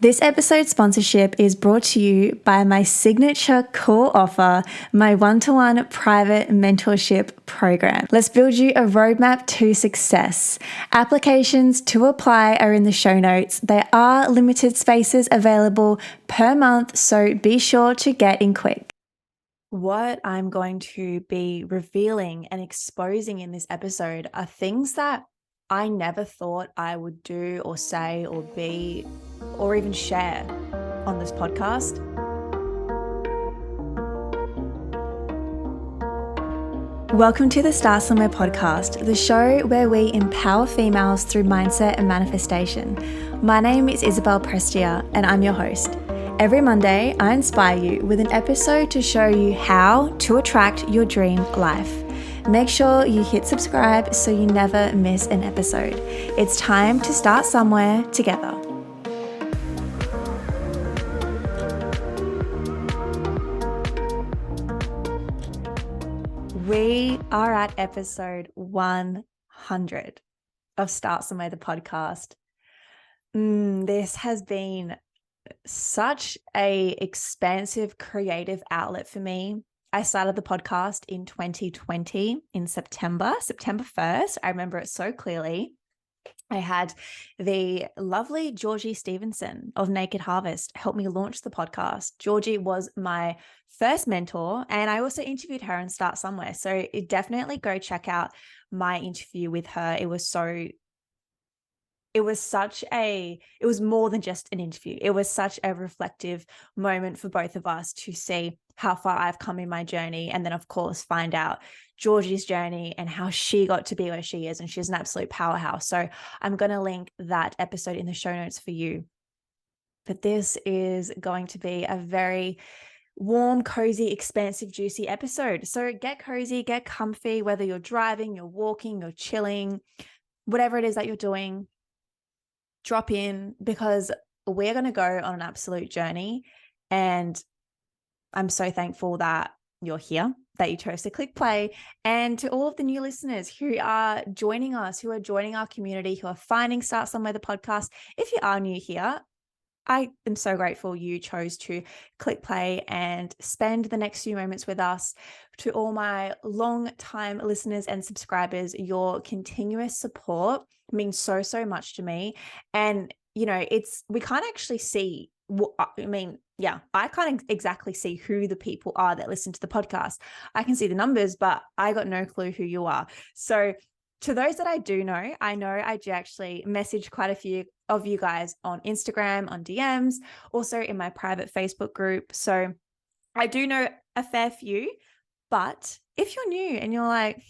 This episode's sponsorship is brought to you by my signature core offer, my one-to-one private mentorship program. Let's build you a roadmap to success. Applications to apply are in the show notes. There are limited spaces available per month, so be sure to get in quick. What I'm going to be revealing and exposing in this episode are things that I never thought I would do or say or be or even share on this podcast. Welcome to the Start Somewhere podcast, the show where we empower females through mindset and manifestation. My name is Isabelle Prestia and I'm your host. Every Monday, I inspire you with an episode to show you how to attract your dream life. Make sure you hit subscribe so you never miss an episode. It's time to start somewhere together. We are at episode 100 of Start Somewhere, the podcast. This has been such a expansive creative outlet for me. I started the podcast in 2020 in September 1st. I remember it so clearly. I had the lovely Georgie Stevenson of Naked Harvest help me launch the podcast. Georgie was my first mentor, and I also interviewed her in Start Somewhere. So definitely go check out my interview with her. It was more than just an interview. It was such a reflective moment for both of us to see how far I've come in my journey. And then of course, find out Georgie's journey and how she got to be where she is. And she's an absolute powerhouse. So I'm going to link that episode in the show notes for you. But this is going to be a very warm, cozy, expansive, juicy episode. So get cozy, get comfy, whether you're driving, you're walking, you're chilling, whatever it is that you're doing. Drop in, because we're going to go on an absolute journey. And I'm so thankful that you're here, that you chose to click play. And to all of the new listeners who are joining us, who are joining our community, who are finding Start Somewhere, the podcast. If you are new here, I am so grateful you chose to click play and spend the next few moments with us. To all my long-time listeners and subscribers, your continuous support means so, so much to me. And, we can't actually see I can't exactly see who the people are that listen to the podcast. I can see the numbers, but I got no clue who you are. So to those that I do know I do actually message quite a few of you guys on Instagram, on DMs, also in my private Facebook group. So I do know a fair few, but if you're new and you're like,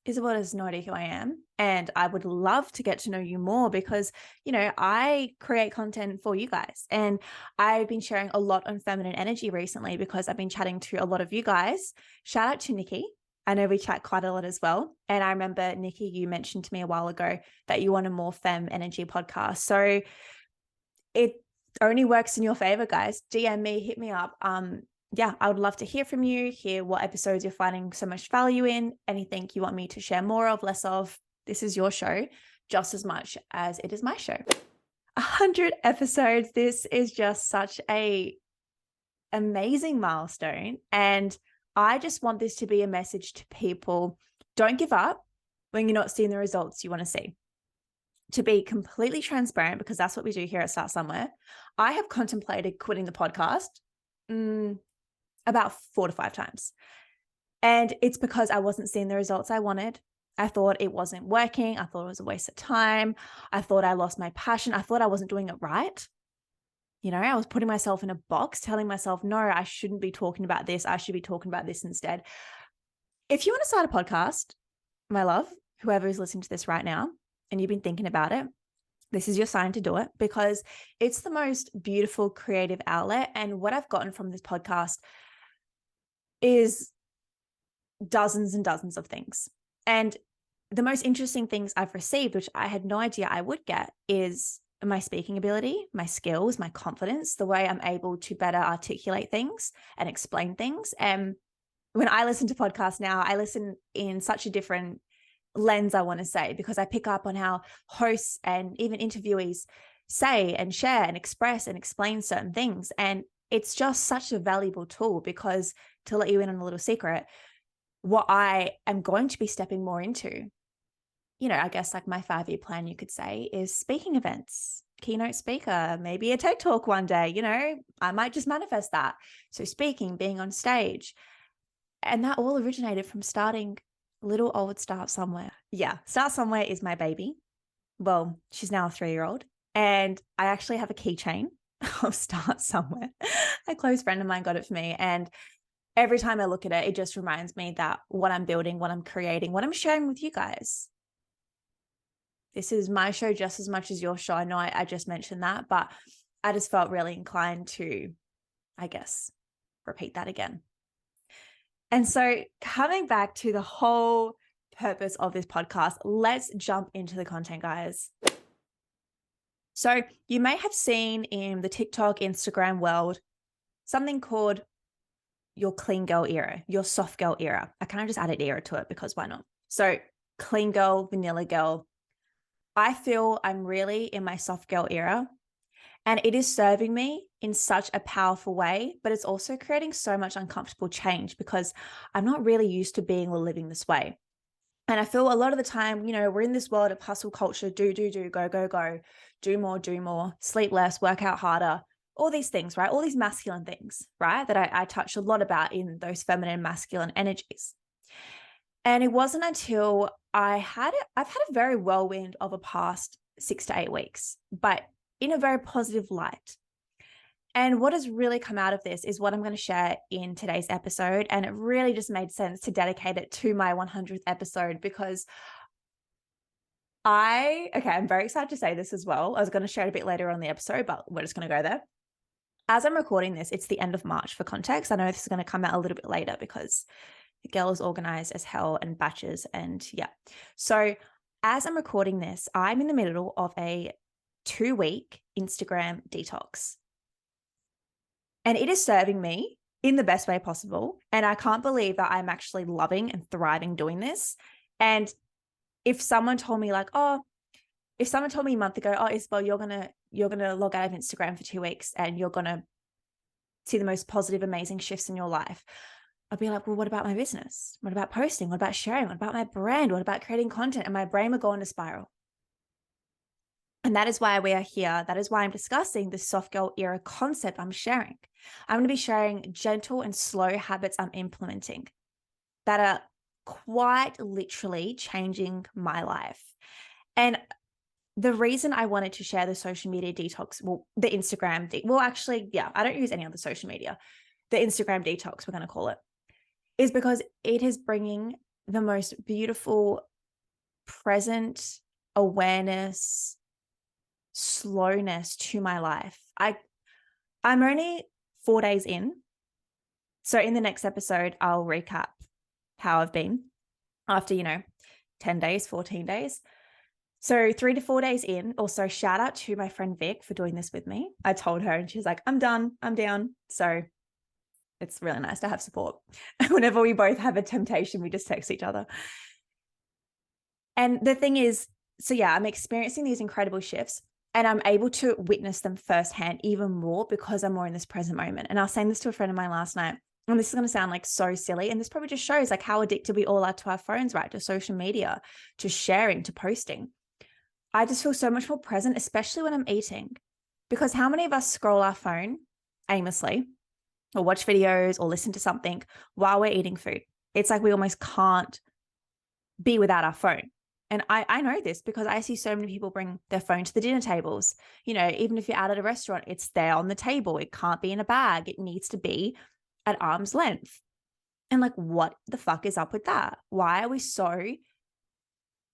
Isabelle does not know who I am, and I would love to get to know you more because, I create content for you guys, and I've been sharing a lot on feminine energy recently because I've been chatting to a lot of you guys. Shout out to Nikki. I know we chat quite a lot as well. And I remember, Nikki, you mentioned to me a while ago that you want a more femme energy podcast. So it only works in your favor, guys. DM me, hit me up. I would love to hear from you, hear what episodes you're finding so much value in, anything you want me to share more of, less of. This is your show just as much as it is my show. 100 episodes. This is just such a amazing milestone. And I just want this to be a message to people. Don't give up when you're not seeing the results you want to see. To be completely transparent, because that's what we do here at Start Somewhere, I have contemplated quitting the podcast about 4 to 5 times. And it's because I wasn't seeing the results I wanted. I thought it wasn't working. I thought it was a waste of time. I thought I lost my passion. I thought I wasn't doing it right. I was putting myself in a box, telling myself, no, I shouldn't be talking about this. I should be talking about this instead. If you want to start a podcast, my love, whoever is listening to this right now, and you've been thinking about it, this is your sign to do it, because it's the most beautiful creative outlet. And what I've gotten from this podcast is dozens and dozens of things. And the most interesting things I've received, which I had no idea I would get, is my speaking ability, my skills, my confidence, the way I'm able to better articulate things and explain things. And when I listen to podcasts now, I listen in such a different lens, I want to say, because I pick up on how hosts and even interviewees say and share and express and explain certain things. And it's just such a valuable tool, because to let you in on a little secret, what I am going to be stepping more into, you know, I guess like my 5-year plan, you could say, is speaking events, keynote speaker, maybe a TED talk one day, you know, I might just manifest that. So speaking, being on stage, and that all originated from starting little old Start Somewhere. Yeah, Start Somewhere is my baby. Well, she's now a 3-year-old, and I actually have a keychain of Start Somewhere. A close friend of mine got it for me, and every time I look at it, it just reminds me that what I'm building, what I'm creating, what I'm sharing with you guys, this is my show just as much as your show. I know I just mentioned that, but I just felt really inclined to, I guess, repeat that again. And so coming back to the whole purpose of this podcast, let's jump into the content, guys. So you may have seen in the TikTok, Instagram world, something called your clean girl era, your soft girl era. I kind of just added era to it because why not? So clean girl, vanilla girl. I feel I'm really in my soft girl era, and it is serving me in such a powerful way, but it's also creating so much uncomfortable change because I'm not really used to being or living this way. And I feel a lot of the time, you know, we're in this world of hustle culture, do, go, do more, sleep less, work out harder, all these things, right? All these masculine things, right? That I touch a lot about in those feminine, masculine energies. And it wasn't until I've had a very whirlwind of a past 6 to 8 weeks, but in a very positive light. And what has really come out of this is what I'm going to share in today's episode. And it really just made sense to dedicate it to my 100th episode, because I'm very excited to say this as well. I was going to share it a bit later on the episode, but we're just going to go there. As I'm recording this, it's the end of March for context. I know this is going to come out a little bit later because the girl is organized as hell and batches. And yeah. So as I'm recording this, I'm in the middle of a 2-week Instagram detox. And it is serving me in the best way possible. And I can't believe that I'm actually loving and thriving doing this. And if someone told me a month ago, oh, Isabelle, you're gonna log out of Instagram for 2 weeks and you're gonna see the most positive, amazing shifts in your life, I'd be like, well, what about my business? What about posting? What about sharing? What about my brand? What about creating content? And my brain would go on a spiral. And that is why we are here. That is why I'm discussing the soft girl era concept I'm sharing. I'm going to be sharing gentle and slow habits I'm implementing that are quite literally changing my life. And the reason I wanted to share the social media detox, the Instagram, I don't use any other social media. The Instagram detox, we're going to call it, is because it is bringing the most beautiful, present awareness, slowness to my life. I'm only 4 days in. So in the next episode, I'll recap how I've been after, 10 days, 14 days. So 3 to 4 days in. Also, shout out to my friend Vic for doing this with me. I told her and she's like, I'm done. I'm down. So it's really nice to have support. Whenever we both have a temptation, we just text each other. And the thing is, I'm experiencing these incredible shifts and I'm able to witness them firsthand even more because I'm more in this present moment. And I was saying this to a friend of mine last night, and this is going to sound like so silly. And this probably just shows like how addicted we all are to our phones, right? To social media, to sharing, to posting. I just feel so much more present, especially when I'm eating, because how many of us scroll our phone aimlessly or watch videos or listen to something while we're eating food? It's like we almost can't be without our phone. And I know this because I see so many people bring their phone to the dinner tables. Even if you're out at a restaurant, it's there on the table. It can't be in a bag. It needs to be at arm's length. And like, what the fuck is up with that? Why are we so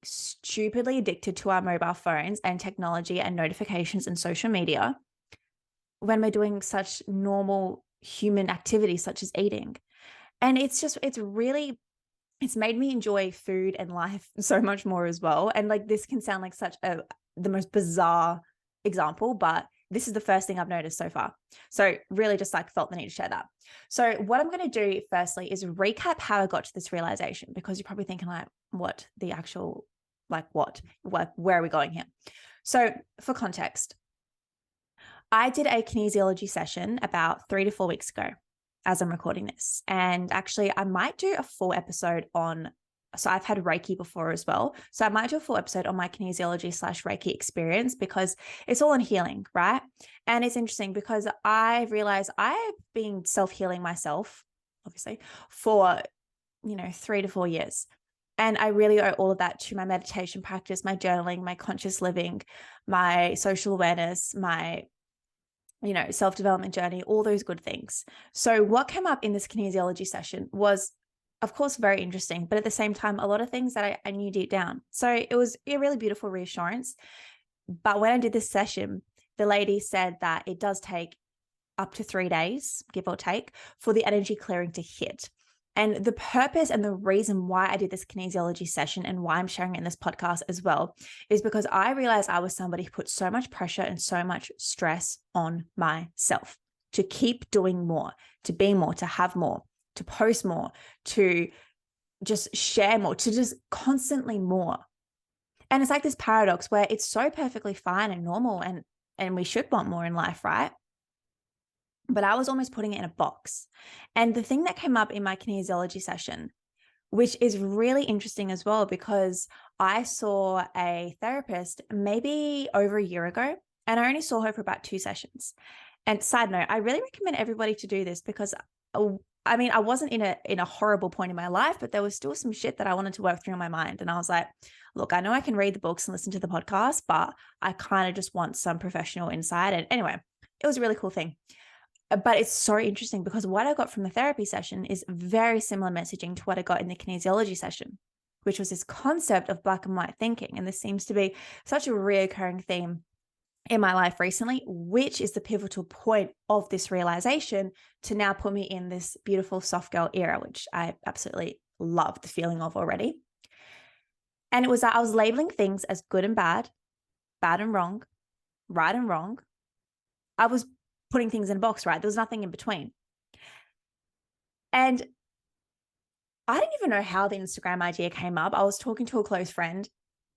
stupidly addicted to our mobile phones and technology and notifications and social media when we're doing such normal human activities such as eating? And it's made me enjoy food and life so much more as well. And like, this can sound like the most bizarre example, but this is the first thing I've noticed so far. So really just like felt the need to share that. So what I'm going to do firstly is recap how I got to this realization, because you're probably thinking like, what the actual, like what, where are we going here? So for context, I did a kinesiology session about 3 to 4 weeks ago as I'm recording this. And actually, I might do a full episode on, so I've had Reiki before as well. So I might do a full episode on my kinesiology/Reiki experience because it's all in healing, right? And it's interesting because I realize I've been self-healing myself, obviously, for, 3 to 4 years. And I really owe all of that to my meditation practice, my journaling, my conscious living, my social awareness, my self-development journey, all those good things. So what came up in this kinesiology session was, of course, very interesting, but at the same time, a lot of things that I knew deep down. So it was a really beautiful reassurance. But when I did this session, the lady said that it does take up to 3 days, give or take, for the energy clearing to hit. And the purpose and the reason why I did this kinesiology session and why I'm sharing it in this podcast as well is because I realized I was somebody who put so much pressure and so much stress on myself to keep doing more, to be more, to have more, to post more, to just share more, to just constantly more. And it's like this paradox where it's so perfectly fine and normal and we should want more in life, right? But I was almost putting it in a box. And the thing that came up in my kinesiology session, which is really interesting as well, because I saw a therapist maybe over a year ago, and I only saw her for about 2 sessions. And side note, I really recommend everybody to do this because I wasn't in a horrible point in my life, but there was still some shit that I wanted to work through in my mind. And I was like, look, I know I can read the books and listen to the podcast, but I kind of just want some professional insight. And anyway, it was a really cool thing. But it's so interesting because what I got from the therapy session is very similar messaging to what I got in the kinesiology session, which was this concept of black and white thinking. And this seems to be such a reoccurring theme in my life recently, which is the pivotal point of this realization to now put me in this beautiful soft girl era, which I absolutely love the feeling of already. And it was that I was labeling things as good and bad, bad and wrong, right and wrong. I was putting things in a box, right? There was nothing in between. And I didn't even know how the Instagram idea came up. I was talking to a close friend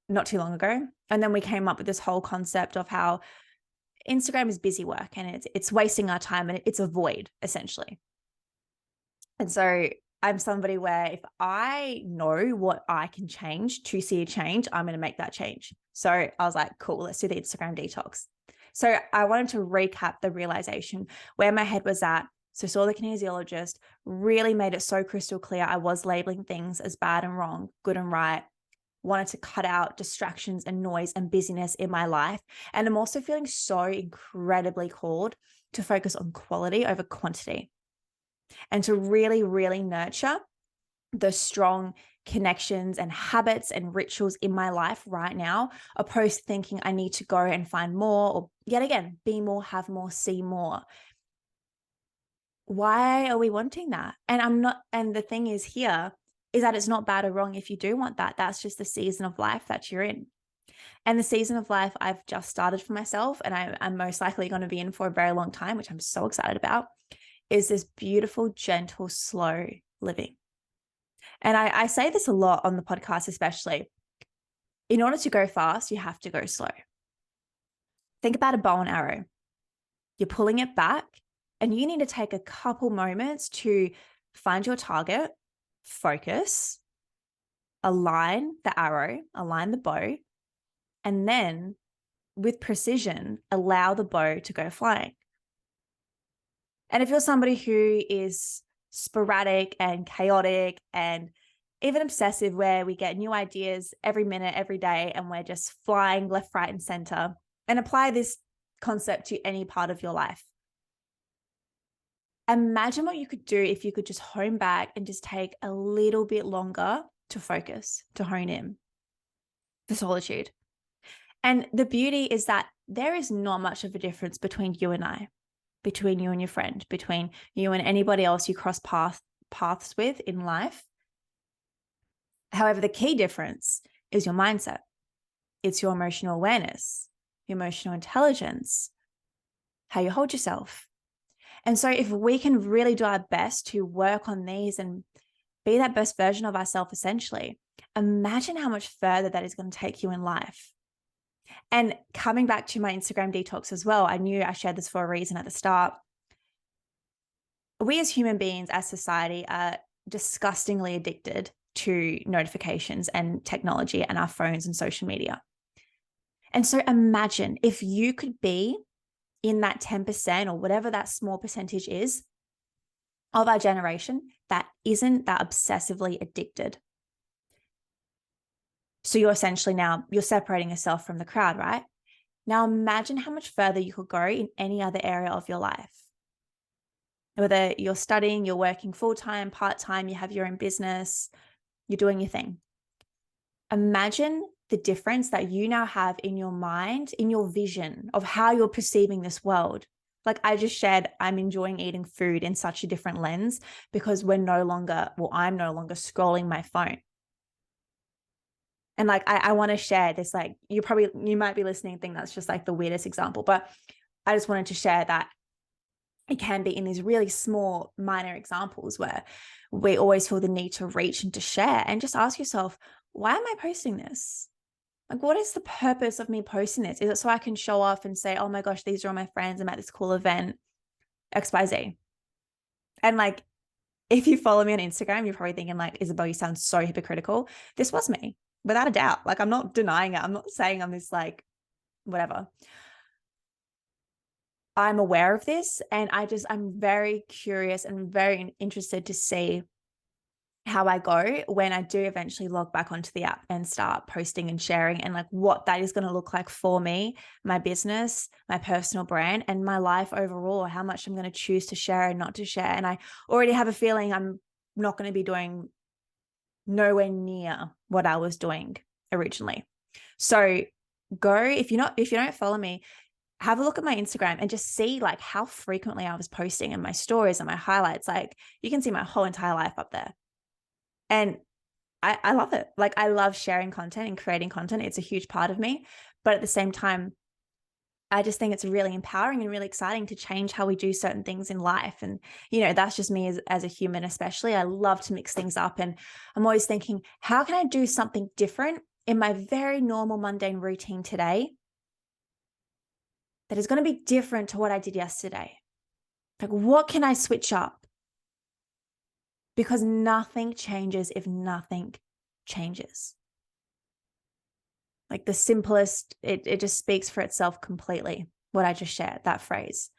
not too long ago, and then we came up with this whole concept of how Instagram is busy work and it's wasting our time and it's a void, essentially. And so I'm somebody where if I know what I can change to see a change, I'm going to make that change. So I was like, cool, let's do the Instagram detox. So I wanted to recap the realization where my head was at. So saw the kinesiologist, really made it so crystal clear I was labeling things as bad and wrong, good and right. Wanted to cut out distractions and noise and busyness in my life. And I'm also feeling so incredibly called to focus on quality over quantity and to really, really nurture the strong connections and habits and rituals in my life right now, opposed to thinking I need to go and find more or yet again, be more, have more, see more. Why are we wanting that? And the thing is here is that it's not bad or wrong if you do want that. That's just the season of life that you're in. And the season of life I've just started for myself, and I'm most likely going to be in for a very long time, which I'm so excited about, is this beautiful, gentle, slow living. And I say this a lot on the podcast, especially. In order to go fast, you have to go slow. Think about a bow and arrow. You're pulling it back, and you need to take a couple moments to find your target, focus, align the arrow, align the bow, and then with precision, allow the bow to go flying. And if you're somebody who is sporadic and chaotic and even obsessive, where we get new ideas every minute, every day, and we're just flying left, right, and center, and apply this concept to any part of your life. Imagine what you could do if you could just hone back and just take a little bit longer to focus, to hone in, the solitude. And the beauty is that there is not much of a difference between you and I, between you and your friend, between you and anybody else you cross paths with in life. However, the key difference is your mindset. It's your emotional awareness, your emotional intelligence, how you hold yourself. And so if we can really do our best to work on these and be that best version of ourselves, essentially, imagine how much further that is going to take you in life. And coming back to my Instagram detox as well, I knew I shared this for a reason at the start. We as human beings, as society, are disgustingly addicted to notifications and technology and our phones and social media. And so imagine if you could be in that 10% or whatever that small percentage is of our generation that isn't that obsessively addicted. So you're essentially now, you're separating yourself from the crowd, right? Now imagine how much further you could go in any other area of your life. Whether you're studying, you're working full-time, part-time, you have your own business, you're doing your thing. Imagine the difference that you now have in your mind, in your vision of how you're perceiving this world. Like I just shared, I'm enjoying eating food in such a different lens because I'm no longer scrolling my phone. And like, I want to share this, like you might be listening and think that's just like the weirdest example, but I just wanted to share that it can be in these really small, minor examples where we always feel the need to reach and to share, and just ask yourself, why am I posting this? Like, what is the purpose of me posting this? Is it so I can show off and say, oh my gosh, these are all my friends, I'm at this cool event, XYZ. And like, if you follow me on Instagram, you're probably thinking like, Isabelle, you sound so hypocritical. This was me, without a doubt. Like, I'm not denying it. I'm not saying I'm this like, whatever. I'm aware of this, and I'm very curious and very interested to see how I go when I do eventually log back onto the app and start posting and sharing, and like what that is going to look like for me, my business, my personal brand, and my life overall, how much I'm going to choose to share and not to share. And I already have a feeling I'm not going to be doing nowhere near what I was doing originally. So if you don't follow me, have a look at my Instagram and just see like how frequently I was posting in my stories and my highlights. Like you can see my whole entire life up there. And I love it. Like I love sharing content and creating content. It's a huge part of me. But at the same time, I just think it's really empowering and really exciting to change how we do certain things in life. And, that's just me as a human, especially. I love to mix things up. And I'm always thinking, how can I do something different in my very normal, mundane routine today that is going to be different to what I did yesterday? Like, what can I switch up? Because nothing changes if nothing changes. Like the simplest, it just speaks for itself completely, what I just shared, that phrase.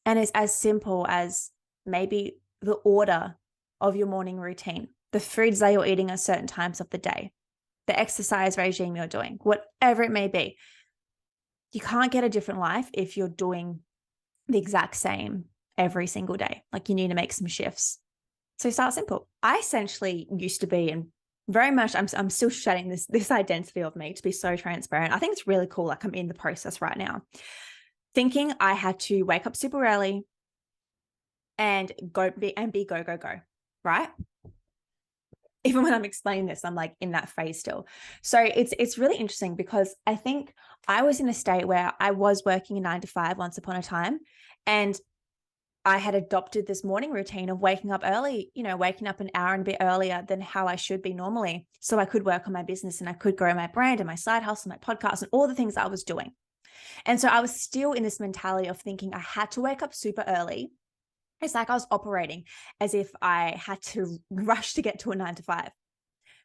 And it's as simple as maybe the order of your morning routine, the foods that you're eating at certain times of the day, the exercise regime you're doing, whatever it may be. You can't get a different life if you're doing the exact same every single day. Like you need to make some shifts. So start simple. I essentially used to be, and very much I'm still shedding this identity of me, to be so transparent. I think it's really cool. Like I'm in the process right now, thinking I had to wake up super early and go, right? Even when I'm explaining this, I'm like in that phase still. So it's really interesting because I think I was in a state where I was working a 9 to 5 once upon a time, and I had adopted this morning routine of waking up early, waking up an hour and a bit earlier than how I should be normally, so I could work on my business and I could grow my brand and my side hustle, my podcast, and all the things I was doing. And so I was still in this mentality of thinking I had to wake up super early. It's like I was operating as if I had to rush to get to a 9 to 5.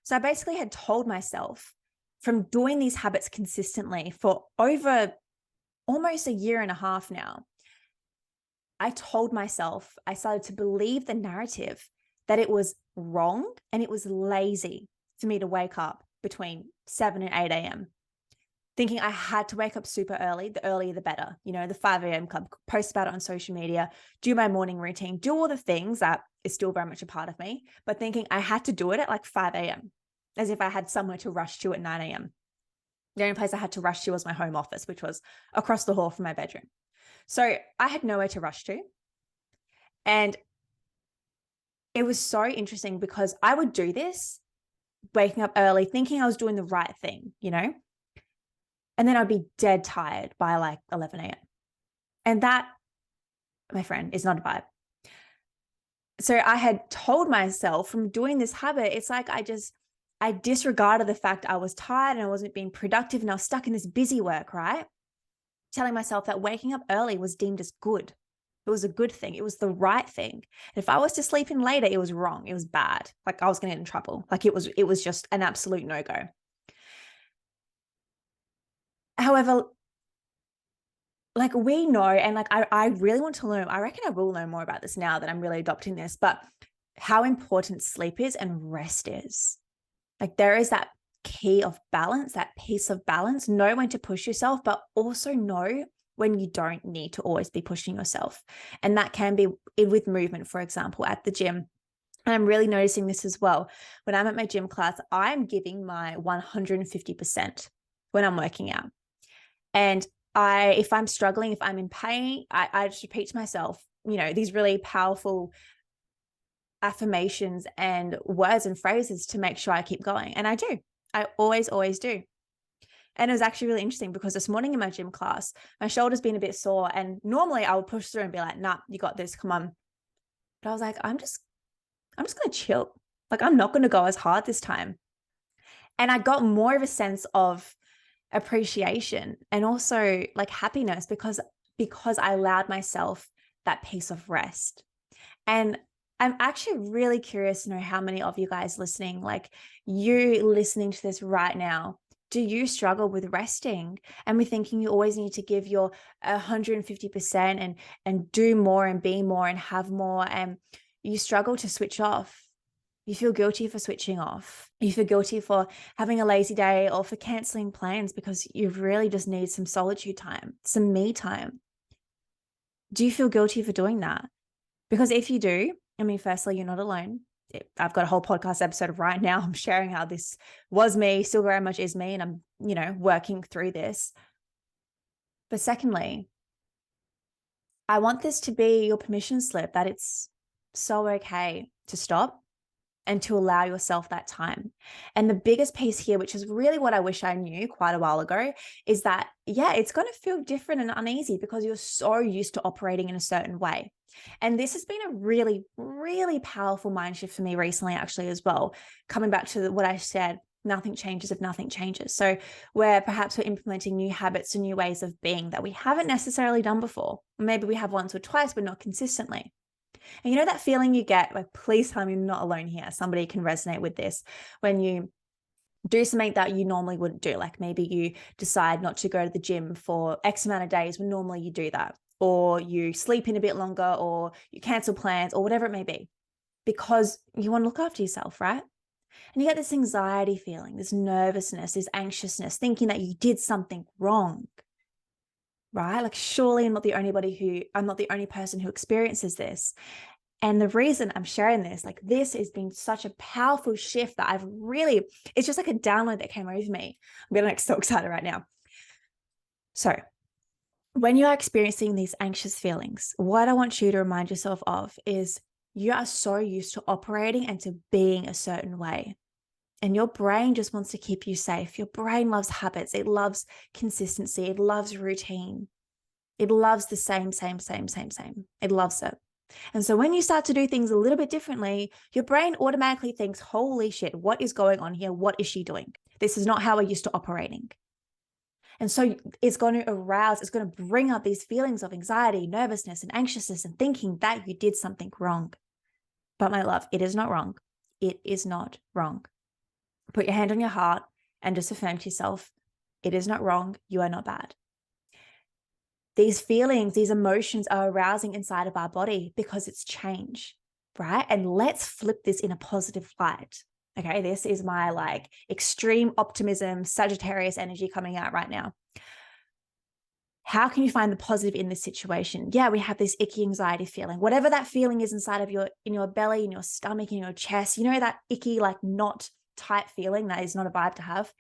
So I basically had told myself, from doing these habits consistently for over almost a year and a half now, I told myself, I started to believe the narrative that it was wrong and it was lazy for me to wake up between 7 and 8 a.m. Thinking I had to wake up super early, the earlier the better, the 5 a.m. club, post about it on social media, do my morning routine, do all the things that is still very much a part of me, but thinking I had to do it at like 5 a.m. as if I had somewhere to rush to at 9 a.m. The only place I had to rush to was my home office, which was across the hall from my bedroom. So I had nowhere to rush to. And it was so interesting because I would do this, waking up early, thinking I was doing the right thing, and then I'd be dead tired by like 11 a.m. And that, my friend, is not a vibe. So I had told myself from doing this habit, it's like I just I disregarded the fact I was tired and I wasn't being productive and I was stuck in this busy work, right? Telling myself that waking up early was deemed as good. It was a good thing. It was the right thing. And if I was to sleep in later, it was wrong. It was bad. Like I was going to get in trouble. Like it was just an absolute no-go. However, like we know, and like I really want to learn, I reckon I will learn more about this now that I'm really adopting this, but how important sleep is and rest is. Like there is that key of balance, that piece of balance. Know when to push yourself, but also know when you don't need to always be pushing yourself. And that can be with movement, for example, at the gym. And I'm really noticing this as well. When I'm at my gym class, I'm giving my 150% when I'm working out. And if I'm struggling, if I'm in pain, I just repeat to myself, these really powerful affirmations and words and phrases to make sure I keep going. And I do. I always do. And it was actually really interesting because this morning in my gym class, my shoulder's been a bit sore. And normally I would push through and be like, nah, you got this. Come on. But I was like, I'm just going to chill. Like, I'm not going to go as hard this time. And I got more of a sense of appreciation and also like happiness because I allowed myself that piece of rest. And I'm actually really curious to know how many of you guys listening, like you listening to this right now, do you struggle with resting and with thinking you always need to give your 150% and do more and be more and have more, and you struggle to switch off? You feel guilty for switching off. You feel guilty for having a lazy day or for canceling plans because you really just need some solitude time, some me time. Do you feel guilty for doing that? Because if you do, I mean, firstly, you're not alone. I've got a whole podcast episode right now. I'm sharing how this was me, still very much is me, and I'm, working through this. But secondly, I want this to be your permission slip that it's so okay to stop and to allow yourself that time. And the biggest piece here, which is really what I wish I knew quite a while ago, is that, yeah, it's going to feel different and uneasy because you're so used to operating in a certain way. And this has been a really, really powerful mind shift for me recently, actually, as well. Coming back to what I said, nothing changes if nothing changes. So where perhaps we're implementing new habits and new ways of being that we haven't necessarily done before. Maybe we have once or twice, but not consistently. And you know that feeling you get, like, please tell me you're not alone here. Somebody can resonate with this. When you do something that you normally wouldn't do, like maybe you decide not to go to the gym for X amount of days when normally you do that, or you sleep in a bit longer, or you cancel plans, or whatever it may be, because you want to look after yourself, right? And you get this anxiety feeling, this nervousness, this anxiousness, thinking that you did something wrong, right? Like, surely I'm not the only person who experiences this. And the reason I'm sharing this, like, this has been such a powerful shift that it's just like a download that came over me. I'm getting like so excited right now. So when you are experiencing these anxious feelings, what I want you to remind yourself of is you are so used to operating and to being a certain way. And your brain just wants to keep you safe. Your brain loves habits. It loves consistency. It loves routine. It loves the same. It loves it. And so when you start to do things a little bit differently, your brain automatically thinks, holy shit, what is going on here? What is she doing? This is not how we're used to operating. And so it's going to arouse, it's going to bring up these feelings of anxiety, nervousness, and anxiousness, and thinking that you did something wrong. But my love, it is not wrong. It is not wrong. Put your hand on your heart and just affirm to yourself, it is not wrong. You are not bad. These feelings, these emotions are arousing inside of our body because it's change, right? And let's flip this in a positive light. Okay, this is my like extreme optimism, Sagittarius energy coming out right now. How can you find the positive in this situation? Yeah, we have this icky anxiety feeling. Whatever that feeling is inside of in your belly, in your stomach, in your chest, you know, that icky, like not tight feeling that is not a vibe to have.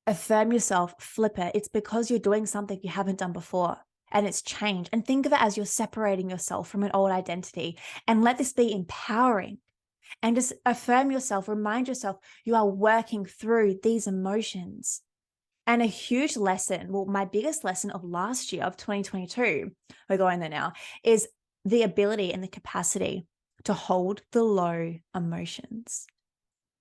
Affirm yourself, flip it. It's because you're doing something you haven't done before and it's change. And think of it as you're separating yourself from an old identity, and let this be empowering. And just affirm yourself, remind yourself you are working through these emotions. And a huge lesson, well, my biggest lesson of last year, of 2022, we're going there now, is the ability and the capacity to hold the low emotions.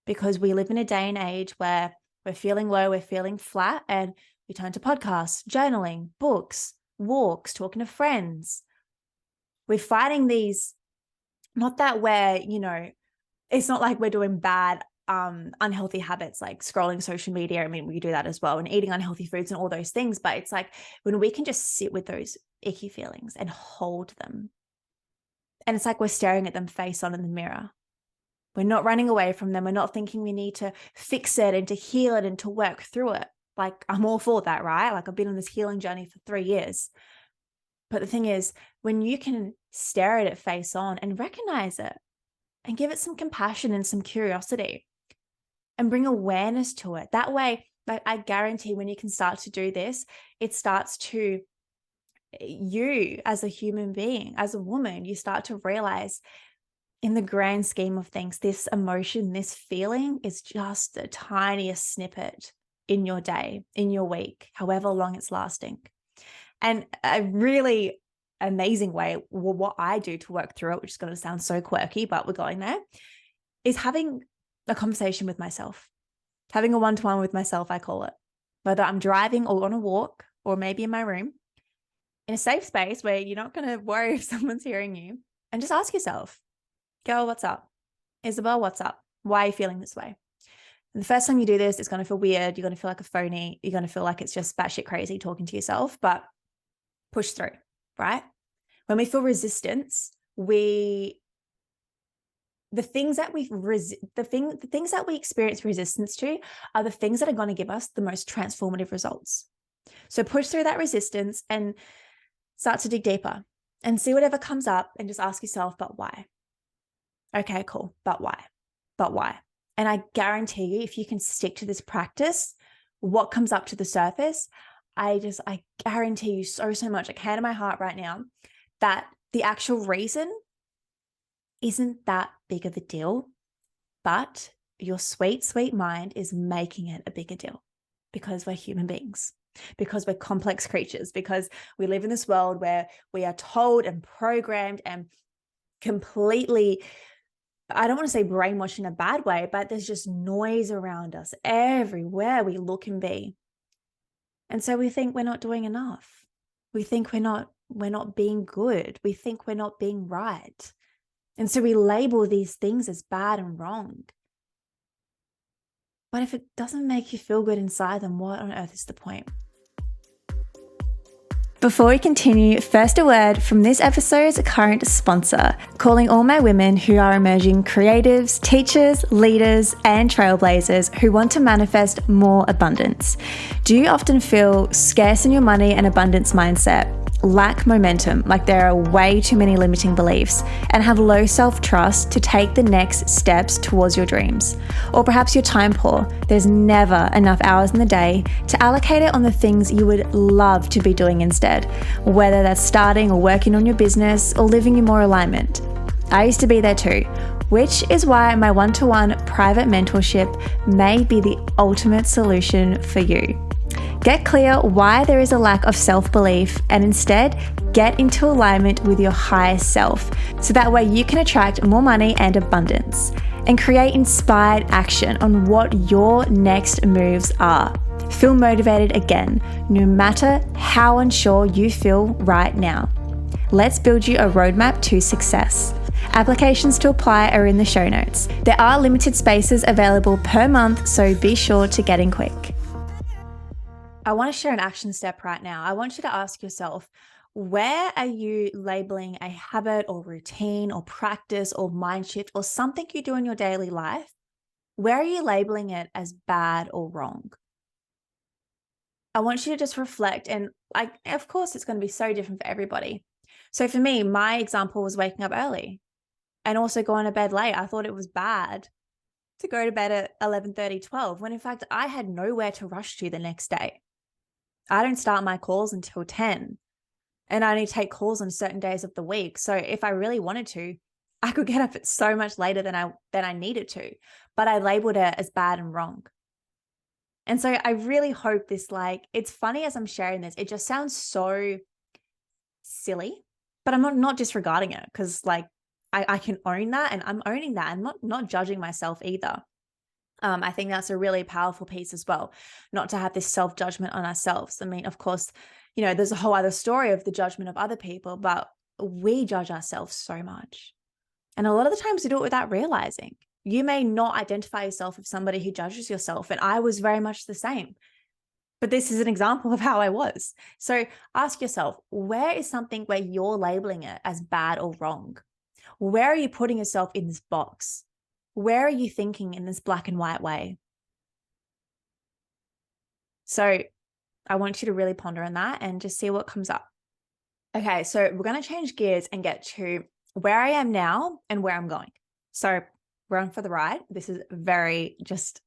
because we live in a day and age where we're feeling low, we're feeling flat, and we turn to podcasts, journaling, books, walks, talking to friends. We're fighting these, not that we're, it's not like we're doing bad, unhealthy habits like scrolling social media. I mean, we do that as well, and eating unhealthy foods and all those things. But it's like when we can just sit with those icky feelings and hold them. And it's like we're staring at them face on in the mirror. We're not running away from them. We're not thinking we need to fix it and to heal it and to work through it. Like, I'm all for that, right? Like, I've been on this healing journey for 3 years. But the thing is, when you can stare at it face on and recognize it and give it some compassion and some curiosity and bring awareness to it, that way, like, I guarantee when you can start to do this, it starts to, you as a human being, as a woman, you start to realize, in the grand scheme of things, this emotion, this feeling is just the tiniest snippet in your day, in your week, however long it's lasting. And a really amazing way, what I do to work through it, which is going to sound so quirky, but we're going there, is having a conversation with myself, having a one-to-one with myself, I call it, whether I'm driving or on a walk or maybe in my room, in a safe space where you're not going to worry if someone's hearing you, and just ask yourself, girl, what's up? Isabelle, what's up? Why are you feeling this way? And the first time you do this, it's going to feel weird. You're going to feel like a phony. You're going to feel like it's just batshit crazy talking to yourself, but push through, right? When we feel resistance, the things that we experience resistance to are the things that are going to give us the most transformative results. So push through that resistance and start to dig deeper and see whatever comes up and just ask yourself, but why? Okay, cool. But why? But why? And I guarantee you, if you can stick to this practice, what comes up to the surface, I guarantee you so much, like hand on my heart right now, that the actual reason isn't that big of a deal, but your sweet, sweet mind is making it a bigger deal because we're human beings, because we're complex creatures, because we live in this world where we are told and programmed and completely, I don't want to say brainwashed in a bad way, but there's just noise around us everywhere we look and be. And so we think we're not doing enough. We think we're not being good. We think we're not being right. And so we label these things as bad and wrong. But if it doesn't make you feel good inside, then what on earth is the point? Before we continue, first a word from this episode's current sponsor, calling all my women who are emerging creatives, teachers, leaders, and trailblazers who want to manifest more abundance. Do you often feel scarce in your money and abundance mindset, lack momentum, like there are way too many limiting beliefs, and have low self-trust to take the next steps towards your dreams? Or perhaps you're time poor. There's never enough hours in the day to allocate it on the things you would love to be doing instead, whether that's starting or working on your business or living in more alignment. I used to be there too, which is why my one-to-one private mentorship may be the ultimate solution for you. Get clear why there is a lack of self-belief and instead get into alignment with your higher self so that way you can attract more money and abundance and create inspired action on what your next moves are. Feel motivated again, no matter how unsure you feel right now. Let's build you a roadmap to success. Applications to apply are in the show notes. There are limited spaces available per month, so be sure to get in quick. I want to share an action step right now. I want you to ask yourself, where are you labeling a habit or routine or practice or mind shift or something you do in your daily life? Where are you labeling it as bad or wrong? I want you to just reflect, and of course, it's going to be so different for everybody. So for me, my example was waking up early and also going to bed late. I thought it was bad to go to bed at 11:30, 12, when in fact I had nowhere to rush to the next day. I don't start my calls until 10, and I only take calls on certain days of the week. So if I really wanted to, I could get up at so much later than I needed to, but I labeled it as bad and wrong. And so I really hope this, it's funny as I'm sharing this, it just sounds so silly, but I'm not disregarding it because I can own that, and I'm owning that and not judging myself either. I think that's a really powerful piece as well, not to have this self-judgment on ourselves. I mean, of course, there's a whole other story of the judgment of other people, but we judge ourselves so much. And a lot of the times we do it without realizing. You may not identify yourself as somebody who judges yourself, and I was very much the same. But this is an example of how I was. So ask yourself, where is something where you're labeling it as bad or wrong? Where are you putting yourself in this box? Where are you thinking in this black and white way? So I want you to really ponder on that and just see what comes up. Okay, so we're going to change gears and get to where I am now and where I'm going. So we're on for the ride. This is very just,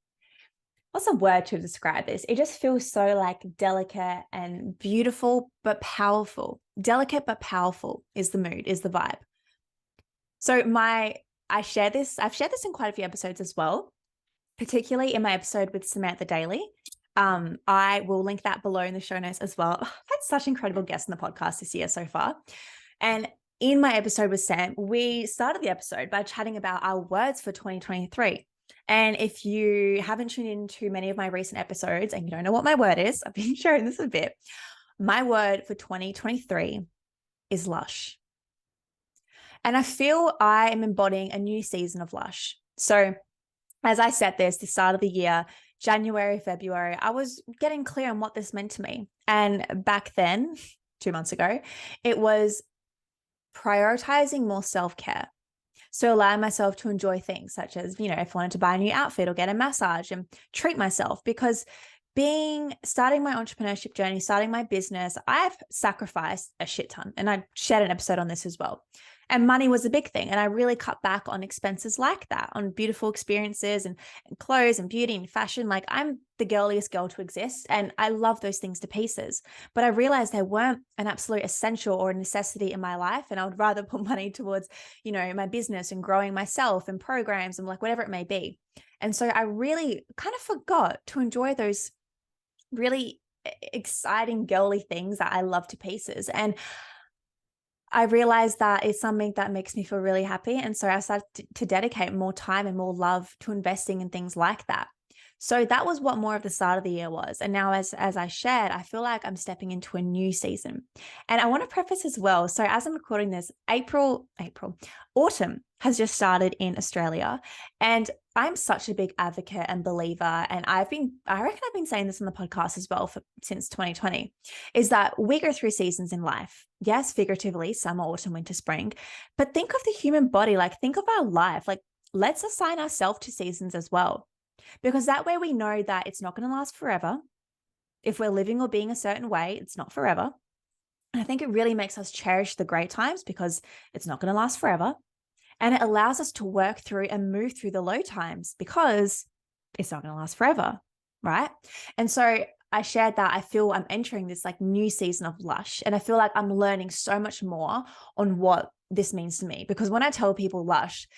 what's a word to describe this? It just feels so like delicate and beautiful, but powerful. Delicate, but powerful is the mood, is the vibe. So I've shared this in quite a few episodes as well, particularly in my episode with Samantha Daly. I will link that below in the show notes as well. I've had such incredible guests in the podcast this year so far. And in my episode with Sam, we started the episode by chatting about our words for 2023. And if you haven't tuned into many of my recent episodes and you don't know what my word is, I've been sharing this a bit. My word for 2023 is lush. And I feel I am embodying a new season of lush. So as I said this, the start of the year, January, February, I was getting clear on what this meant to me. And back then, 2 months ago, it was prioritizing more self-care. So allowing myself to enjoy things such as, if I wanted to buy a new outfit or get a massage and treat myself, because starting my entrepreneurship journey, starting my business, I've sacrificed a shit ton. And I shared an episode on this as well. And money was a big thing. And I really cut back on expenses like that, on beautiful experiences and clothes and beauty and fashion. Like, I'm the girliest girl to exist. And I love those things to pieces. But I realized they weren't an absolute essential or a necessity in my life. And I would rather put money towards, my business and growing myself and programs and like whatever it may be. And so I really kind of forgot to enjoy those really exciting girly things that I love to pieces. And I realized that it's something that makes me feel really happy. And so I started to dedicate more time and more love to investing in things like that. So that was what more of the start of the year was. And now as I shared, I feel like I'm stepping into a new season. And I want to preface as well. So as I'm recording this, autumn has just started in Australia. And I'm such a big advocate and believer. And I reckon I've been saying this on the podcast as well since 2020, is that we go through seasons in life. Yes, figuratively, summer, autumn, winter, spring. But think of the human body, like think of our life, like let's assign ourselves to seasons as well. Because that way we know that it's not going to last forever. If we're living or being a certain way, it's not forever. And I think it really makes us cherish the great times because it's not going to last forever. And it allows us to work through and move through the low times because it's not going to last forever, right? And so I shared that I feel I'm entering this like new season of lush. And I feel like I'm learning so much more on what this means to me. Because when I tell people lush,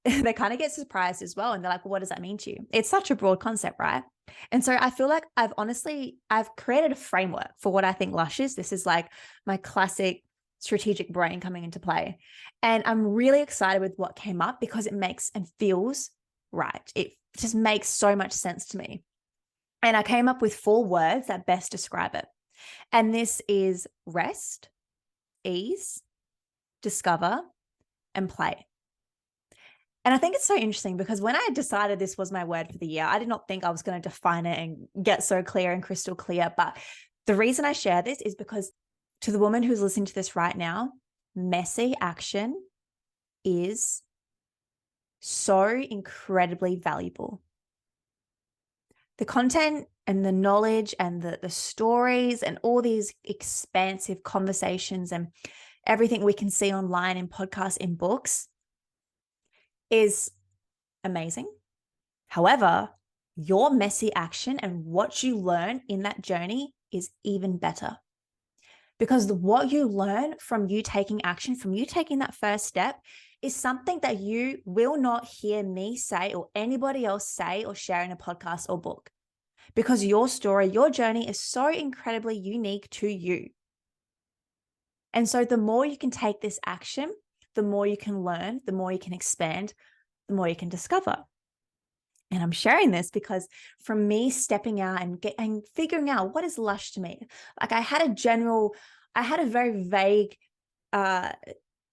they kind of get surprised as well. And they're like, well, what does that mean to you? It's such a broad concept, right? And so I feel like I've created a framework for what I think lush is. This is like my classic strategic brain coming into play. And I'm really excited with what came up because it makes and feels right. It just makes so much sense to me. And I came up with 4 words that best describe it. And this is rest, ease, discover, and play. And I think it's so interesting because when I decided this was my word for the year, I did not think I was going to define it and get so clear and crystal clear. But the reason I share this is because to the woman who's listening to this right now, messy action is so incredibly valuable. The content and the knowledge and the stories and all these expansive conversations and everything we can see online in podcasts, in books is amazing. However, your messy action and what you learn in that journey is even better. Because what you learn from you taking action, from you taking that first step, is something that you will not hear me say or anybody else say or share in a podcast or book. Because your story, your journey is so incredibly unique to you. And so the more you can take this action, the more you can learn, the more you can expand, the more you can discover. And I'm sharing this because from me stepping out and figuring out what is lush to me, like I had a very vague, I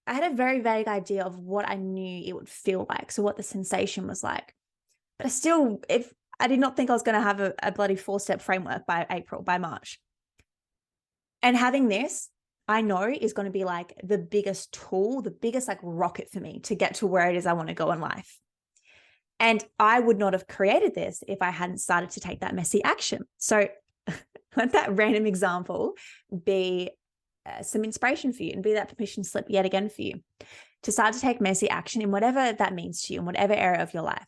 had a very vague idea of what I knew it would feel like. So what the sensation was like. But if I did not think I was going to have a bloody 4-step framework by March. And having this, I know is going to be like the biggest tool, the biggest like rocket for me to get to where it is I want to go in life. And I would not have created this if I hadn't started to take that messy action. So let that random example be some inspiration for you and be that permission slip yet again for you to start to take messy action in whatever that means to you, in whatever area of your life.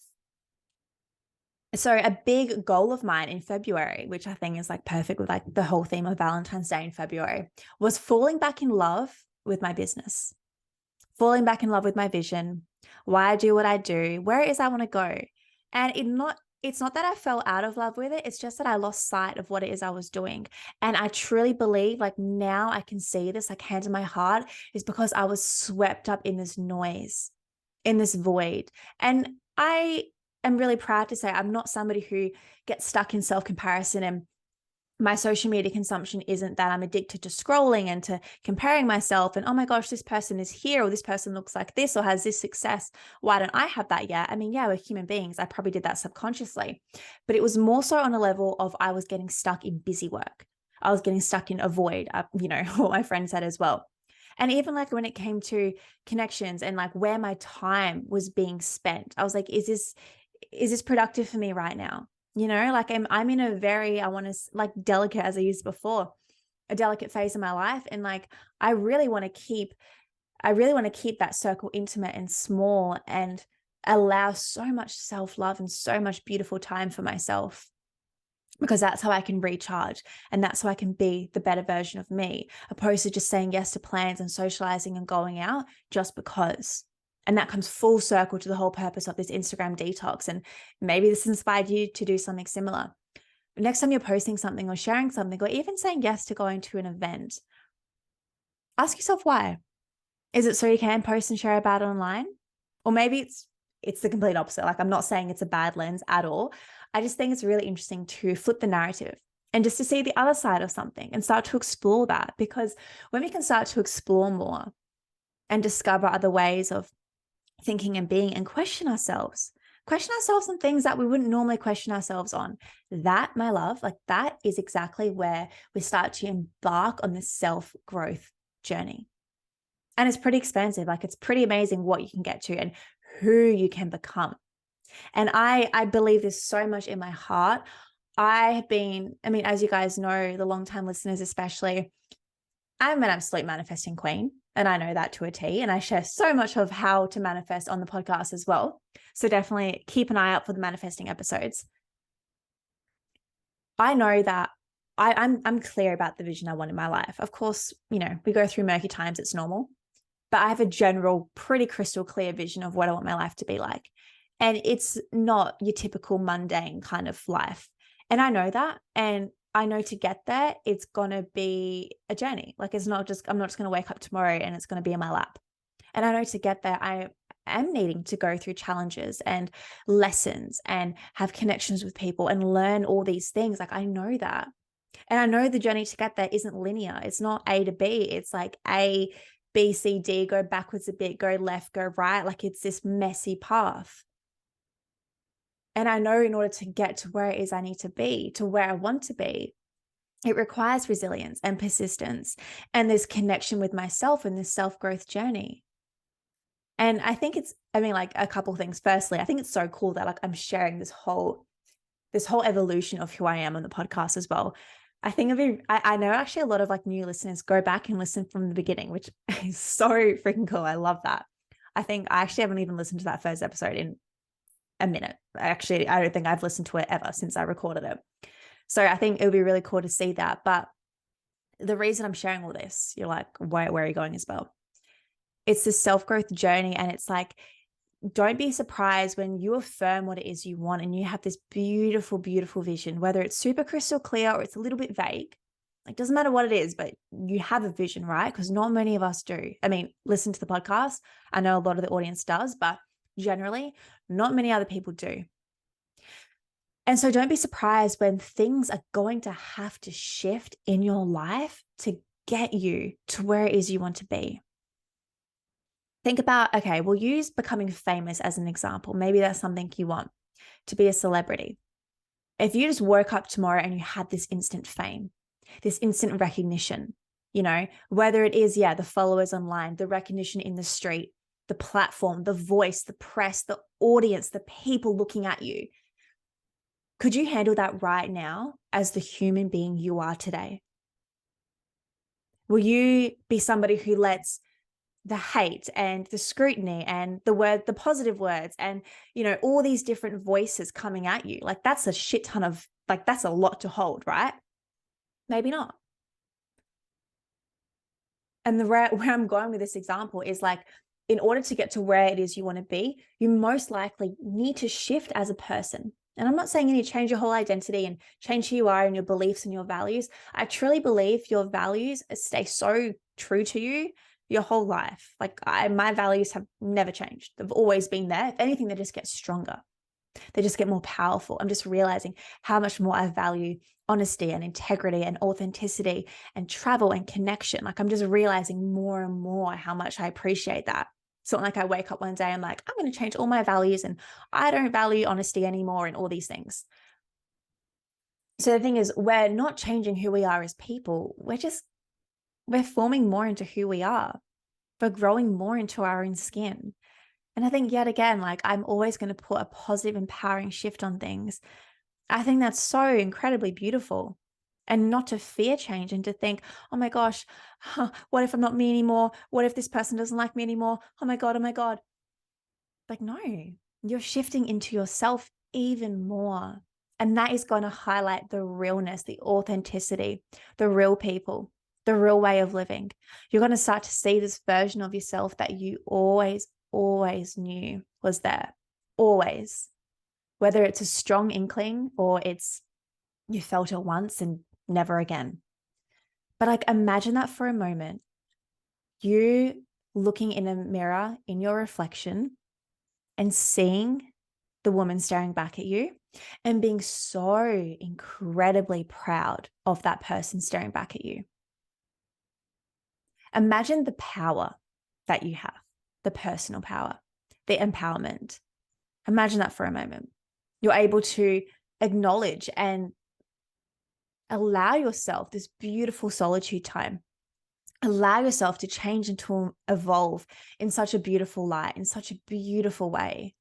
So a big goal of mine in February, which I think is like perfect with like the whole theme of Valentine's Day in February, was falling back in love with my business, falling back in love with my vision, why I do what I do, where it is I want to go. And it's not that I fell out of love with it. It's just that I lost sight of what it is I was doing. And I truly believe like now I can see this, like hand in my heart, is because I was swept up in this noise, in this void. And I am really proud to say I'm not somebody who gets stuck in self-comparison, and my social media consumption isn't that I'm addicted to scrolling and to comparing myself and, oh my gosh, this person is here, or this person looks like this, or has this success. Why don't I have that yet? I mean, yeah, we're human beings. I probably did that subconsciously, but it was more so on a level of I was getting stuck in busy work. I was getting stuck in a void, what my friend said as well. And even like when it came to connections and like where my time was being spent, I was like, is this productive for me right now? Like I'm in a very, I want to like delicate, as I used before, a delicate phase in my life. And like, I really want to keep that circle intimate and small and allow so much self-love and so much beautiful time for myself, because that's how I can recharge. And that's how I can be the better version of me, opposed to just saying yes to plans and socializing and going out just because. And that comes full circle to the whole purpose of this Instagram detox. And maybe this inspired you to do something similar. Next time you're posting something or sharing something, or even saying yes to going to an event, ask yourself why. Is it so you can post and share about it online? Or maybe it's the complete opposite. Like, I'm not saying it's a bad lens at all. I just think it's really interesting to flip the narrative and just to see the other side of something and start to explore that. Because when we can start to explore more and discover other ways of thinking and being and question ourselves on things that we wouldn't normally question ourselves on, that, my love, like that is exactly where we start to embark on this self-growth journey. And it's pretty expansive. Like, it's pretty amazing what you can get to and who you can become. And I believe this so much in my heart. As you guys know, the long-time listeners especially, I'm an absolute manifesting queen, and I know that to a T, and I share so much of how to manifest on the podcast as well. So definitely keep an eye out for the manifesting episodes. I know that I'm clear about the vision I want in my life. Of course, we go through murky times, it's normal, but I have a general, pretty crystal clear vision of what I want my life to be like. And it's not your typical mundane kind of life. And I know that. And I know to get there, it's going to be a journey. Like, I'm not just going to wake up tomorrow and it's going to be in my lap. And I know to get there, I am needing to go through challenges and lessons and have connections with people and learn all these things. Like, I know that. And I know the journey to get there isn't linear. It's not A to B. It's like A, B, C, D, go backwards a bit, go left, go right. Like, it's this messy path. And I know in order to get to where it is I need to be, to where I want to be, it requires resilience and persistence and this connection with myself and this self-growth journey. And I think like a couple of things. Firstly, I think it's so cool that like I'm sharing this whole evolution of who I am on the podcast as well. I think I know actually a lot of like new listeners go back and listen from the beginning, which is so freaking cool. I love that. I actually haven't even listened to that first episode in a minute. Actually, I don't think I've listened to it ever since I recorded it. So I think it would be really cool to see that. But the reason I'm sharing all this, you're like, where are you going, Isabelle? It's this self-growth journey. And it's like, don't be surprised when you affirm what it is you want and you have this beautiful, beautiful vision, whether it's super crystal clear or it's a little bit vague. Like, doesn't matter what it is, but you have a vision, right? Because not many of us do. I mean, listen to the podcast. I know a lot of the audience does, but generally, not many other people do. And so don't be surprised when things are going to have to shift in your life to get you to where it is you want to be. Think about, okay, we'll use becoming famous as an example. Maybe that's something you want, to be a celebrity. If you just woke up tomorrow and you had this instant fame, this instant recognition, whether it is, the followers online, the recognition in the street, the platform, the voice, the press, the audience, the people looking at you, could you handle that right now as the human being you are today? Will you be somebody who lets the hate and the scrutiny and the positive words and, all these different voices coming at you? Like, that's a shit ton of, that's a lot to hold, right? Maybe not. And where I'm going with this example is like, in order to get to where it is you want to be, you most likely need to shift as a person. And I'm not saying you need to change your whole identity and change who you are and your beliefs and your values. I truly believe your values stay so true to you your whole life. Like my values have never changed. They've always been there. If anything, they just get stronger. They just get more powerful. I'm just realizing how much more I value honesty and integrity and authenticity and travel and connection. Like I'm just realizing more and more how much I appreciate that. It's not like I wake up one day, I'm like, I'm going to change all my values and I don't value honesty anymore and all these things. So the thing is, we're not changing who we are as people. We're forming more into who we are. We're growing more into our own skin. And I think yet again, like I'm always going to put a positive, empowering shift on things. I think that's so incredibly beautiful. And not to fear change and to think, oh my gosh, what if I'm not me anymore? What if this person doesn't like me anymore? Oh my God, oh my God. Like, no, you're shifting into yourself even more. And that is going to highlight the realness, the authenticity, the real people, the real way of living. You're going to start to see this version of yourself that you always knew was there, always. Whether it's a strong inkling or it's you felt it once and never again. But like, imagine that for a moment. You looking in a mirror in your reflection and seeing the woman staring back at you and being so incredibly proud of that person staring back at you. Imagine the power that you have, the personal power, the empowerment. Imagine that for a moment. You're able to acknowledge and allow yourself this beautiful solitude time. Allow yourself to change and to evolve in such a beautiful light, in such a beautiful way.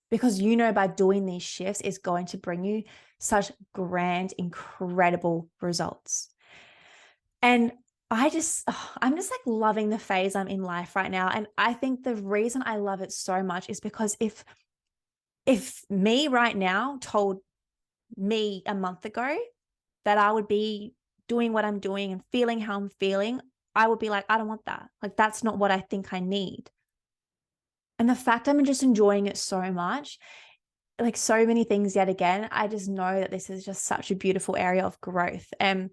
Because by doing these shifts is going to bring you such grand, incredible results. And I'm just like loving the phase I'm in life right now. And I think the reason I love it so much is because if me right now told me a month ago that I would be doing what I'm doing and feeling how I'm feeling, I would be like, I don't want that. Like, that's not what I think I need. And the fact I'm just enjoying it so much, like so many things yet again, I just know that this is just such a beautiful area of growth. And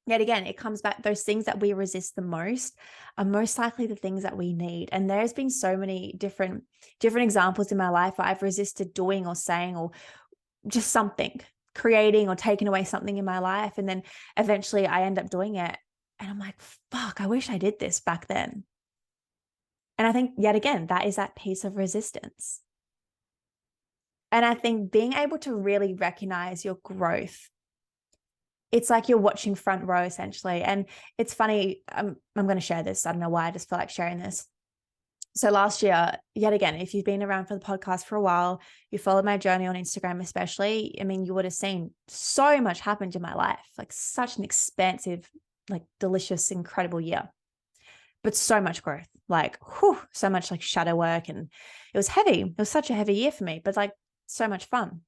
yet again, it comes back, those things that we resist the most are most likely the things that we need. And there's been so many different examples in my life where I've resisted doing or saying or just something, creating or taking away something in my life. And then eventually I end up doing it. And I'm like, fuck, I wish I did this back then. And I think yet again, that is that piece of resistance. And I think being able to really recognize your growth, it's like you're watching front row essentially. And it's funny, I'm going to share this. I don't know why, I just feel like sharing this. So last year, yet again, if you've been around for the podcast for a while, you followed my journey on Instagram especially, I mean, you would have seen so much happened in my life, like such an expansive, like delicious, incredible year. But so much growth, like so much like shadow work. And it was heavy. It was such a heavy year for me, but like so much fun.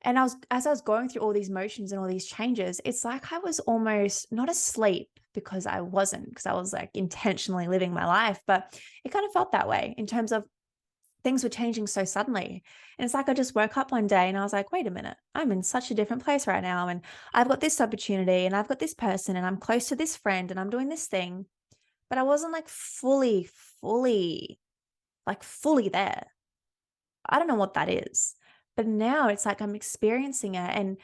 And as I was going through all these motions and all these changes, it's like I was almost not asleep because I wasn't, because I was like intentionally living my life, but it kind of felt that way in terms of things were changing so suddenly. And it's like I just woke up one day and I was like, wait a minute, I'm in such a different place right now. And I've got this opportunity and I've got this person and I'm close to this friend and I'm doing this thing. But I wasn't like fully there. I don't know what that is. But now it's like I'm experiencing it, and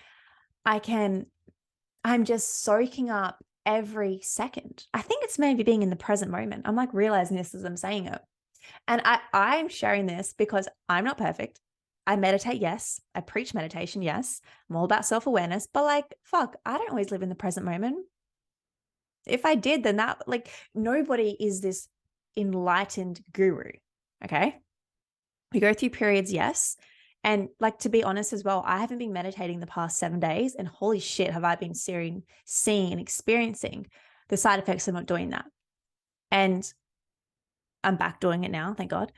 I'm just soaking up every second. I think it's maybe being in the present moment. I'm like realizing this as I'm saying it. And I'm sharing this because I'm not perfect. I meditate, yes. I preach meditation, yes. I'm all about self-awareness, but like, fuck, I don't always live in the present moment. If I did, then that, like, nobody is this enlightened guru, okay? We go through periods, yes. And like, to be honest as well, I haven't been meditating the past 7 days, and holy shit, have I been seeing and experiencing the side effects of not doing that. And I'm back doing it now, thank God.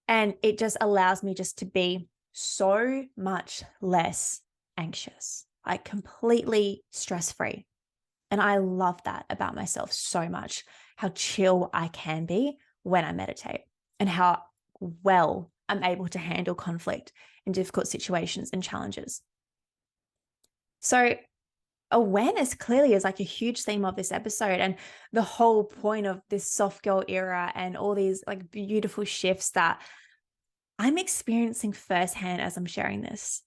And it just allows me just to be so much less anxious, like completely stress-free. And I love that about myself so much, how chill I can be when I meditate, and how well I'm able to handle conflict and difficult situations and challenges. So awareness clearly is like a huge theme of this episode, and the whole point of this soft girl era and all these like beautiful shifts that I'm experiencing firsthand as I'm sharing this.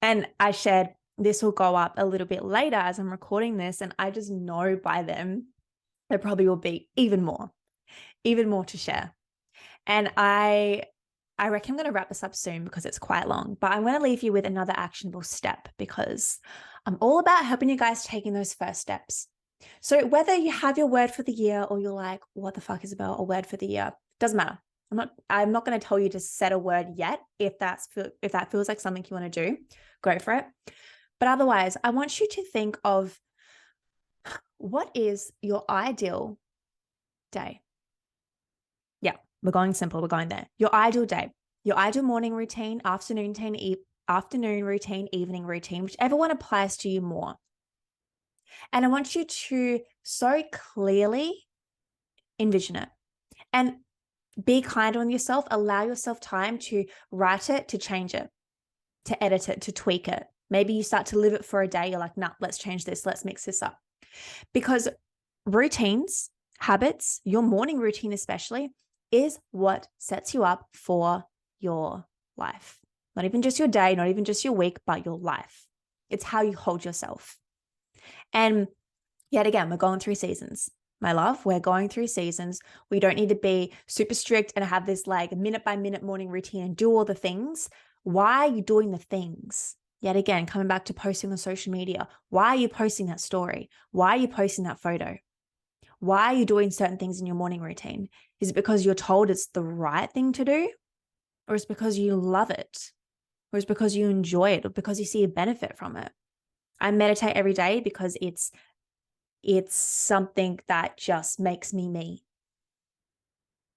And I shared this will go up a little bit later as I'm recording this, and I just know by then there probably will be even more to share. And I reckon I'm going to wrap this up soon because it's quite long, but I want to leave you with another actionable step, because I'm all about helping you guys taking those first steps. So whether you have your word for the year or you're like, what the fuck is about a word for the year? Doesn't matter. I'm not going to tell you to set a word yet. If that feels like something you want to do, go for it. But otherwise, I want you to think of, what is your ideal day? Yeah, we're going simple. We're going there. Your ideal day, your ideal morning routine, afternoon routine, evening routine, whichever one applies to you more. And I want you to so clearly envision it, and be kind on yourself. Allow yourself time to write it, to change it, to edit it, to tweak it. Maybe you start to live it for a day. You're like, nah, let's change this. Let's mix this up. Because routines, habits, your morning routine especially, is what sets you up for your life. Not even just your day, not even just your week, but your life. It's how you hold yourself. And yet again, we're going through seasons. My love, we're going through seasons. We don't need to be super strict and have this like minute by minute morning routine and do all the things. Why are you doing the things? Yet again, coming back to posting on social media. Why are you posting that story? Why are you posting that photo? Why are you doing certain things in your morning routine? Is it because you're told it's the right thing to do? Or is it because you love it? Or is it because you enjoy it? Or because you see a benefit from it? I meditate every day because it's something that just makes me me.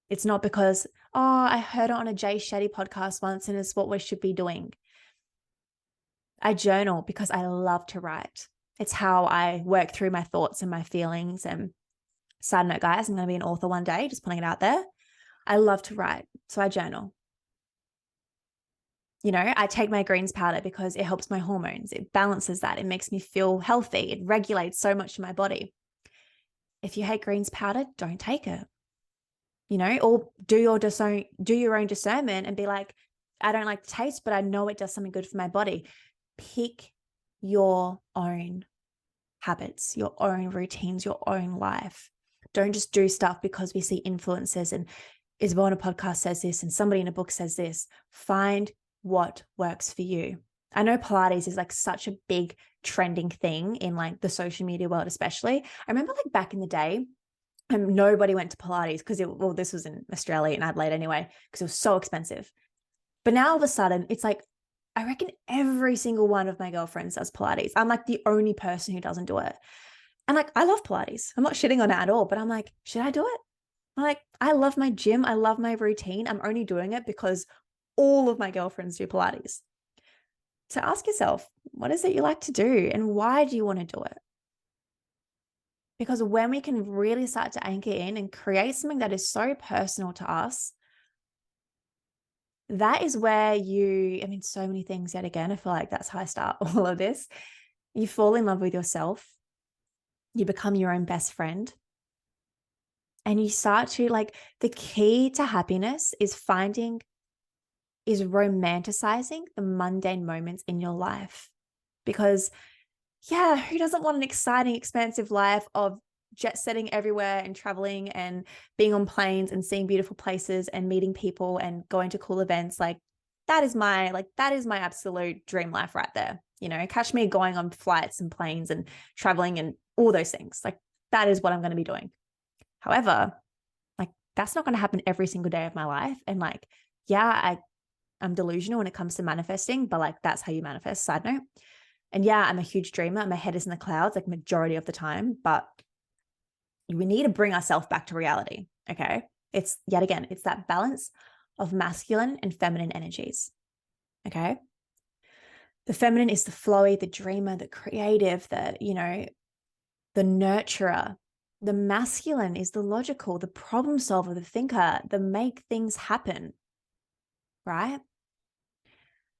It's not because, oh, I heard it on a Jay Shetty podcast once and it's what we should be doing. I journal because I love to write. It's how I work through my thoughts and my feelings. And side note, guys, I'm going to be an author one day, just putting it out there. I love to write, so I journal. You know, I take my greens powder because it helps my hormones. It balances that. It makes me feel healthy. It regulates so much in my body. If you hate greens powder, don't take it. You know, or do your own discernment and be like, I don't like the taste, but I know it does something good for my body. Pick your own habits, your own routines, your own life. Don't just do stuff because we see influencers and Isabelle on a podcast says this and somebody in a book says this. Find what works for you. I know Pilates is like such a big trending thing in like the social media world, especially. I remember like back in the day, nobody went to Pilates because this was in Australia, in Adelaide anyway, because it was so expensive. But now all of a sudden it's like, I reckon every single one of my girlfriends does Pilates. I'm like the only person who doesn't do it. And like, I love Pilates. I'm not shitting on it at all, but I'm like, should I do it? I'm like, I love my gym. I love my routine. I'm only doing it because all of my girlfriends do Pilates. So ask yourself, what is it you like to do and why do you want to do it? Because when we can really start to anchor in and create something that is so personal to us, that is where so many things yet again, I feel like that's how I start all of this. You fall in love with yourself. You become your own best friend. And you start to the key to happiness is finding is romanticizing the mundane moments in your life. Because yeah, who doesn't want an exciting, expansive life of jet setting everywhere and traveling and being on planes and seeing beautiful places and meeting people and going to cool events? Like that is my absolute dream life right there. You know, catch me going on flights and planes and traveling and all those things. Like that is what I'm going to be doing. However, like that's not going to happen every single day of my life. And like, yeah, I'm delusional when it comes to manifesting, but like that's how you manifest, side note. And yeah, I'm a huge dreamer. My head is in the clouds like majority of the time, but we need to bring ourselves back to reality. Okay. It's yet again, it's that balance of masculine and feminine energies. Okay. The feminine is the flowy, the dreamer, the creative, the, you know, the nurturer. The masculine is the logical, the problem solver, the thinker, the make things happen. Right?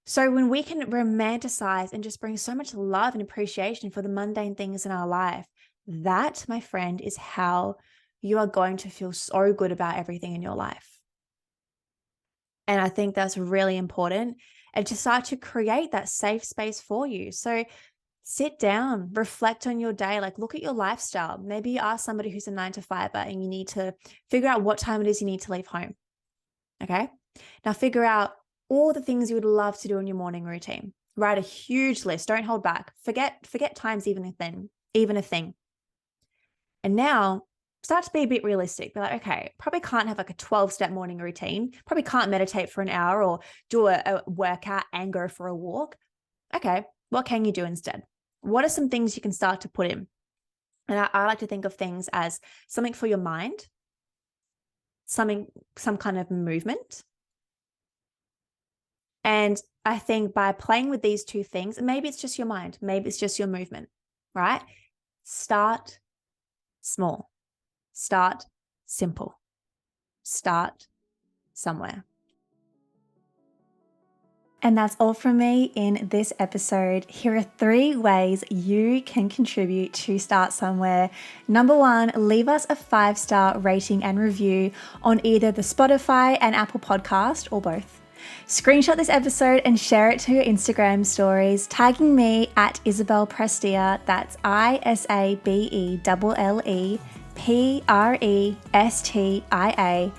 So when we can romanticize and just bring so much love and appreciation for the mundane things in our life, that, my friend, is how you are going to feel so good about everything in your life. And I think that's really important, and to start to create that safe space for you. So sit down, reflect on your day, like look at your lifestyle. Maybe you are somebody who's a 9-to-5er and you need to figure out what time it is you need to leave home. Okay. Now figure out all the things you would love to do in your morning routine. Write a huge list. Don't hold back. Forget time's even a thing. And now start to be a bit realistic. Be like, okay, probably can't have like a 12-step morning routine. Probably can't meditate for an hour or do a workout and go for a walk. Okay, what can you do instead? What are some things you can start to put in? And I like to think of things as something for your mind, some kind of movement. And I think by playing with these two things, maybe it's just your mind, maybe it's just your movement, right? Start small, start simple, start somewhere. And that's all from me in this episode. Here are 3 ways you can contribute to Start Somewhere. Number 1, leave us a 5-star rating and review on either the Spotify and Apple podcast or both. Screenshot this episode and share it to your Instagram stories, tagging me at Isabelle Prestia. That's ISABELLEPRESTIA.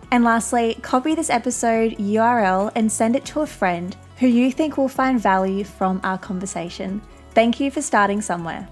And lastly, copy this episode URL and send it to a friend who you think will find value from our conversation. Thank you for starting somewhere.